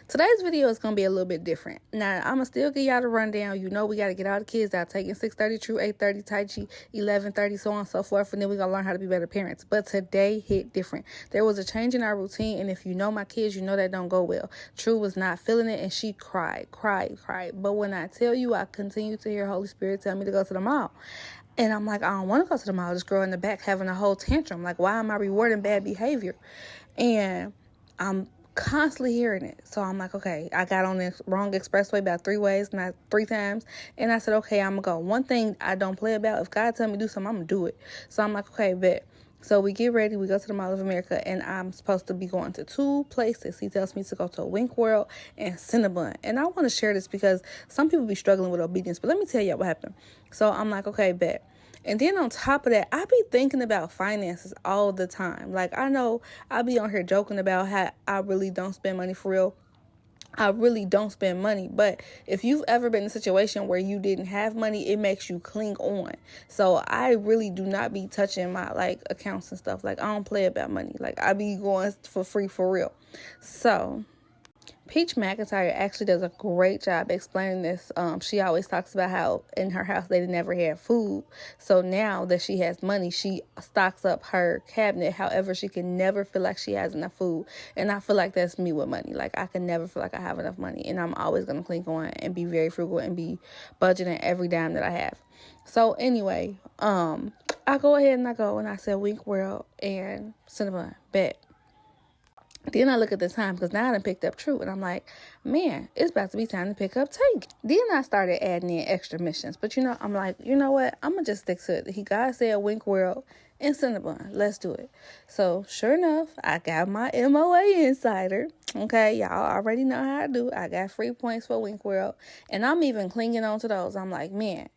Today's video is going to be a little bit different. Now, I'm going to still give y'all the rundown. You know we got to get all the kids out, taking 6:30 True, 8:30 Tai Chi, 11:30, so on and so forth, and then we're going to learn how to be better parents. But today hit different. There was a change in our routine, and if you know my kids, you know that don't go well. True was not feeling it, and she cried. But when I tell you, I continue to hear Holy Spirit tell me to go to the mall. And I'm like, I don't want to go to the mall. This girl in the back having a whole tantrum. Like, why am I rewarding bad behavior? And I'm constantly hearing it. So I'm like, okay, I got on the wrong expressway about 3 ways, not 3 times. And I said, okay, I'm going to go. One thing I don't play about, if God tell me to do something, I'm going to do it. So I'm like, okay, bet. So we get ready. We go to the Mall of America, and I'm supposed to be going to 2 places. He tells me to go to Wink World and Cinnabon. And I want to share this because some people be struggling with obedience. But let me tell you what happened. So I'm like, okay, bet. And then on top of that, I be thinking about finances all the time. Like, I know I be on here joking about how I really don't spend money for real. I really don't spend money. But if you've ever been in a situation where you didn't have money, it makes you cling on. So I really do not be touching my accounts and stuff. Like, I don't play about money. Like, I be going for free for real. So Peach McIntyre actually does a great job explaining this. She always talks about how in her house they never had food. So now that she has money, she stocks up her cabinet. However, she can never feel like she has enough food. And I feel like that's me with money. Like, I can never feel like I have enough money. And I'm always going to cling on and be very frugal and be budgeting every dime that I have. So anyway, I go ahead and I said Wink World and Cinnabon. Bet. Then I look at the time because now I done picked up True. And I'm like, man, it's about to be time to pick up Tank. Then I started adding in extra missions. But, I'm like, you know what? I'm going to just stick to it. God said Wink World and Cinnabon. Let's do it. So, sure enough, I got my MOA Insider. Okay, y'all already know how I do. I got free points for Wink World. And I'm even clinging on to those. I'm like, man,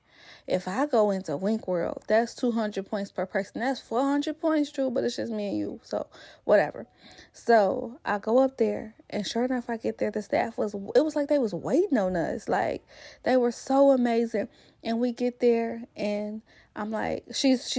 if I go into Wink World, that's 200 points per person. That's 400 points, True, but it's just me and you. So, whatever. So, I go up there, and sure enough, I get there. The staff it was like they was waiting on us. Like, they were so amazing. And we get there, and I'm like, she's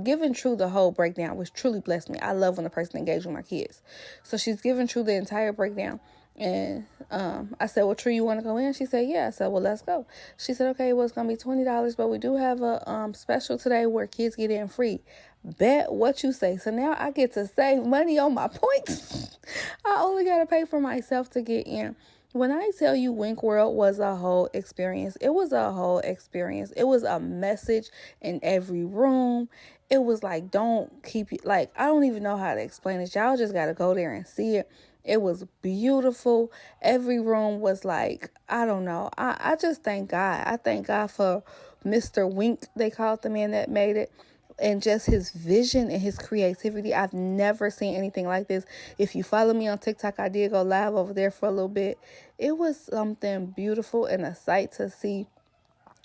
giving True the whole breakdown, which truly blessed me. I love when a person engages with my kids. So, she's giving True the entire breakdown. And I said, well, True, you want to go in? She said, yeah. I said, well, let's go. She said, okay, well, it's going to be $20, but we do have a special today where kids get in free. Bet what you say. So now I get to save money on my points. I only got to pay for myself to get in. When I tell you Wink World was a whole experience, it was a whole experience. It was a message in every room. It was like, don't keep it, I don't even know how to explain it. Y'all just got to go there and see it. It was beautiful. Every room was I don't know. I just thank God. I thank God for Mr. Wink, they called the man that made it. And just his vision and his creativity. I've never seen anything like this. If you follow me on TikTok, I did go live over there for a little bit. It was something beautiful and a sight to see.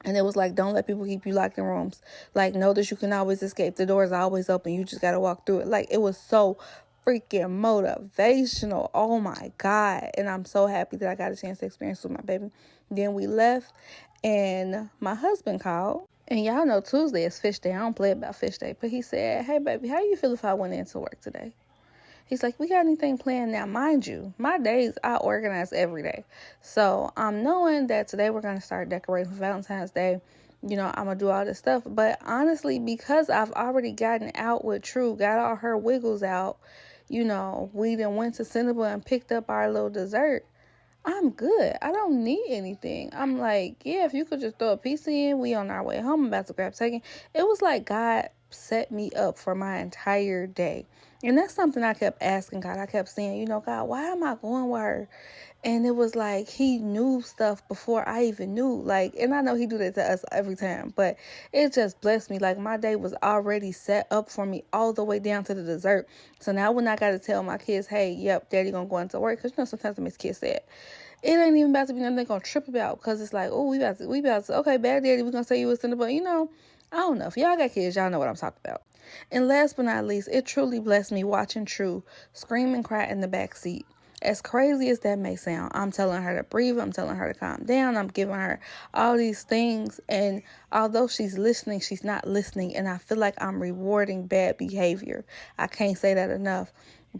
And it was don't let people keep you locked in rooms. Know that you can always escape. The doors are always open. You just got to walk through it. It was so freaking motivational. Oh my God. And I'm so happy that I got a chance to experience with my baby. Then we left, and my husband called. And y'all know Tuesday is fish day. I don't play about fish day. But he said, hey, baby, how you feel if I went into work today? He's like, we got anything planned now? Mind you, my days, I organize every day. So I'm knowing that today we're going to start decorating for Valentine's Day. I'm going to do all this stuff. But honestly, because I've already gotten out with True, got all her wiggles out, we then went to Cinnabon and picked up our little dessert. I'm good. I don't need anything. I'm like, yeah, if you could just throw a piece in, we on our way home. I'm about to grab taking. It was like God set me up for my entire day. And that's something I kept asking God. I kept saying, God, why am I going with her? And it was like he knew stuff before I even knew. And I know he do that to us every time. But it just blessed me. My day was already set up for me all the way down to the dessert. So now when I got to tell my kids, hey, yep, daddy going to go into work. Because, sometimes I miss kids say it ain't even about to be nothing they're going to trip about. Because it's oh, we about to, okay, bad daddy, we're going to say you was in the boat. I don't know. If y'all got kids, y'all know what I'm talking about. And last but not least, it truly blessed me watching True scream and cry in the back seat. As crazy as that may sound, I'm telling her to breathe. I'm telling her to calm down. I'm giving her all these things. And although she's listening, she's not listening. And I feel like I'm rewarding bad behavior. I can't say that enough.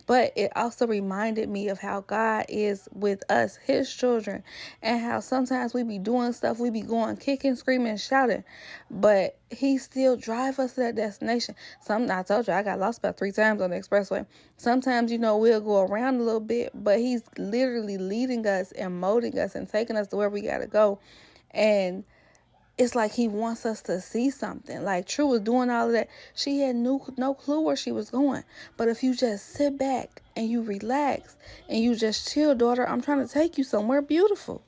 But it also reminded me of how God is with us, his children, and how sometimes we be doing stuff, we be going kicking, screaming, shouting, but he still drive us to that destination. I told you, I got lost about 3 times on the expressway. Sometimes, we'll go around a little bit, but he's literally leading us and molding us and taking us to where we got to go. And it's like he wants us to see something. Like True was doing all of that. She had no clue where she was going. But if you just sit back and you relax and you just chill, daughter, I'm trying to take you somewhere beautiful.